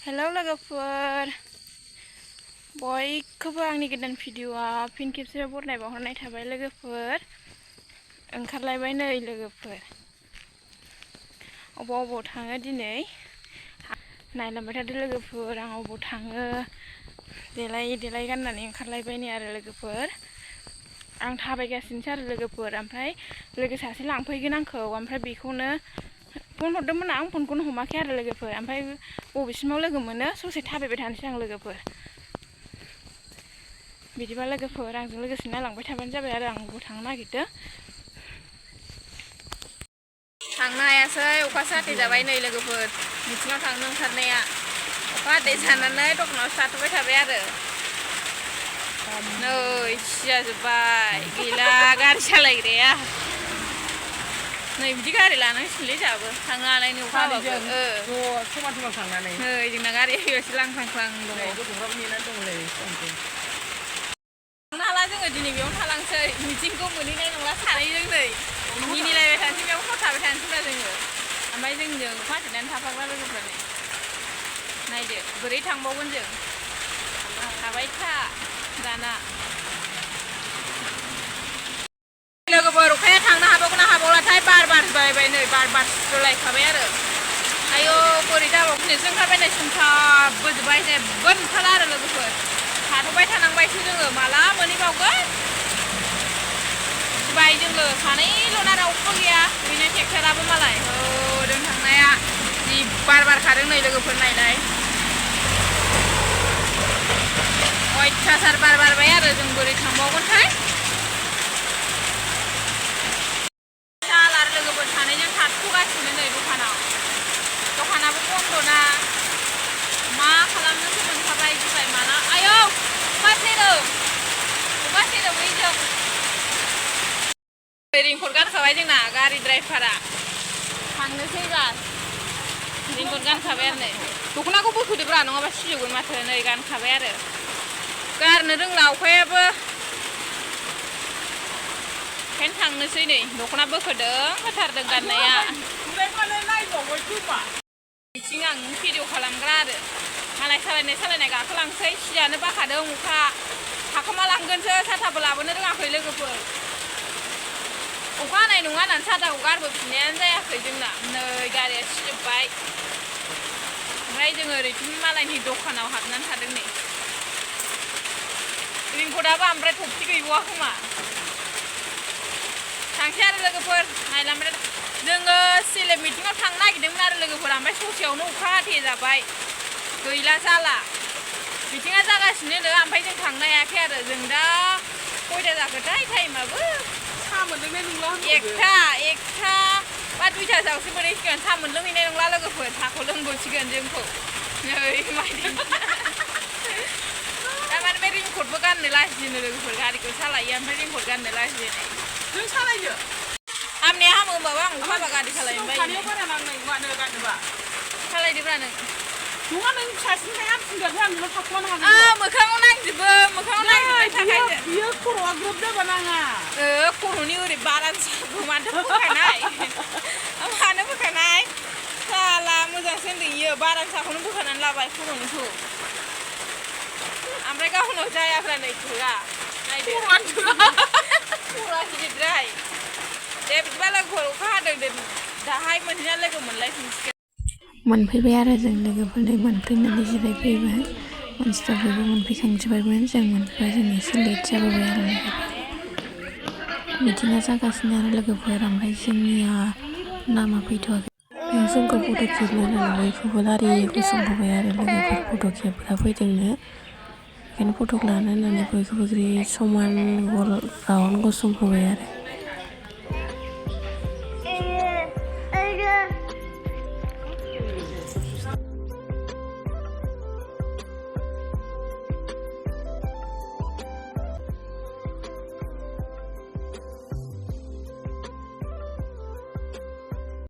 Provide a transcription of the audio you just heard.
hello लोगोफोर बयखौबो आंनि गोदान भिडिअ'आव फिन खेबसे बरायनाय बावहरनाय थाबाय लोगोफोर ओंखारलायबाय नै लोगोफोर अबाव थाङो दिनै नायलांबाय थादो लोगोफोर आं अबाव थाङो देलाय गाननानै ओंखारलायबाय नै आरो लोगोफोर आं थाबायगासिनोसो आरो लोगोफोर ओमफ्राय लोगो सासे लांफैगोन आंखौ ओमफ्राय बेखौनो फन हरदोंमोन आं फनखौनो हमाखै आरो लोगोफोर ओमफ्राय बबेसिमाव लोगो मोनो ससे थाबायबाय थानोसै आं लोगोफोर बिदिबा लोगोफोर आंजों लोगोसे नायलांबाय थाबानो जाबाय आरो आं बबाव थांनो नागिरदों थांनो हायासै अखासो हाथे जाबाय नै लोगोफोर मिथिङाव थांनो ओंखारनाया अखा हाथे जानानै दखानावसो थाथ'बाय थाबाय आरो नै सिजाजोब्बाय गैला गारि सालायग्राया नै बिदि गारि लानांसिगोनलै जोंहाबो थांनो हानायनि अखा हाबाबो समान थांनानै नै जोंना गारिया फैबासो लांख्रां दङ गथ'फ्राबो नेनानै दंलै थांनो हाला जोङो दिनै बेयावनो थालांसै मिटिंखौ मोनहैनाय नंला सानैजों नै मिनिलायबाय थानोसै बेयाव हर थाबाय थानोसैब्ला जोङो ओमफ्राय जोंजों अखा हाथेनानै थाफाग्रा लोगोफ्रा नायदो बोरै थांबावगोन जों थाबाय था दाना लोगोफोर अखाया थांनो हाबावगोन ना हाबावलाथाय बार बारबाय नै बार बारस्रोलायखाबाय आरो आयौ बोरै दाबावनोसो ओंखारबाय नै सोमथाबबोजोब्बाय जेबो नुखाला आरो लोगोफोर थाथ'बाय थानांबायसो जोङो माला मोनहैबावगोन बाय जोङो सानैल'ना रावबो गैया बेनो ट्रेक्टराबो मालाय होदों थांनाया जि बार बारखादों नै लोगोफोर नायलाय अयथासार बार बारबाय आरो जों बोरै थांबावगोनथाय लोगोफोर सानैजों थाथ'गासिनो नै दखानाबो बन्द'ना मा खालामनोसो मोनखाबाय जोंलाय माला आयौ अखा सेरो बैजों रेनकट गानखाबाय जोंना गारि ड्राइभारा थांनोसै बार रेनकट गानखाबाय आरो नै दख'नाखौ बोखोदोब्रा नङाबा सिजौगोन माथो नै गानखाबाय आरो गारनो रोंला अखायाबो ओंखायनो थांनोसै नै दख'ना बोखोदों होथारदों गाननाया बिथिं आं भिडिअ खालामग्रा आरो मालाय सालायनाय गाखोलांसै सिजानो बाखादों अखा थाखोमालांगोनसो साथाबो लाबोनो रोङाखै लोगोफोर अखा हानाय नङा होननानै साथाखौ गारबोफिननायानो जायाखै जोंना नै गारिया सिजोब्बाय ओमफ्राय जोङो ओरैथिं मालायनि दखानाव हाबनानै थादों नै रेनकटआबो ओमफ्राय थफि गैबावा खोमा थांसै आरो लोगोफोर नायलांबाय जोङो सेलेब मिटिङाव थांनो नागिरदोंमोन आरो लोगोफोर ओमफ्राय ससेयावनो अखा हाथे जाबाय गैला जाला मिटिङा जागासिनो नो ओमफ्राय जों थांनो हायाखै आरो जों दा खयथा जाखोथाय टाइमाबो साहा मोनलोंनाय नंला एकथा बा दुइथासोआवसो मोनहैसिगोन साहा मोनलोंहैनाय नंला लोगोफोर साहाखौ लोंबोसिगोन जोंखौ नै माइदि थारमाने बे रेनकटबो गाननो लाजिनो लोगोफोर गारिखौ सालायो ओमफ्राय रेनकट गाननो लाजियो नों सालायनो हामनाया हामो होमबाबो आं अखा हाबा गारि सालायनो बायो खानायाव बारा नांनाय नङा गानोबा सालायदोब्रा नों नङा नों फिसासिनखाय हामसिनगोन आं नोंनाव थाखुमानो हागोन मोखाङाव नांजोबो मोखाङाव नांजोबबाय थाखायो बियो खर'आ ग्रोब जाबा नाङा खर'नि ओरै बारानसाखौ माथो बोखानाय मानो बोखानाय साला मोजांसो होनदों इयो बारानसाखौनो बोखानानै लाबाय खर'निखौ ओमफ्राय गावनाव जायाफ्रा नै थोआ नायदो खर'आ गिदिरद्राय दे बिदिबा लोगोफोर अखा हादों दाहाय मोनहैना लोगो मोनलायफिनसिगोन मोनफैबाय आरो जों लोगोफोरजों मोनफैनानै जिरायफैबाय मानसिफ्रा बयबो मोनफैखांजोब्बायमोन जों मोनफैबाय जों एसे लेट जाबोबाय आरो मिटिङा जागासिनो आरो लोगोफोर ओमफ्राय जोंनिया नामा फैथ'वाखै जोंखौ फट' खेबनो होननानै बयखौबो लारियै गसंहोबाय आरो लोगोफोर फट' खेबग्रा फैदोंनो बेखायनो फट' लानो होननानै बयखौबो समान राउन्ड गसंहोबाय आरो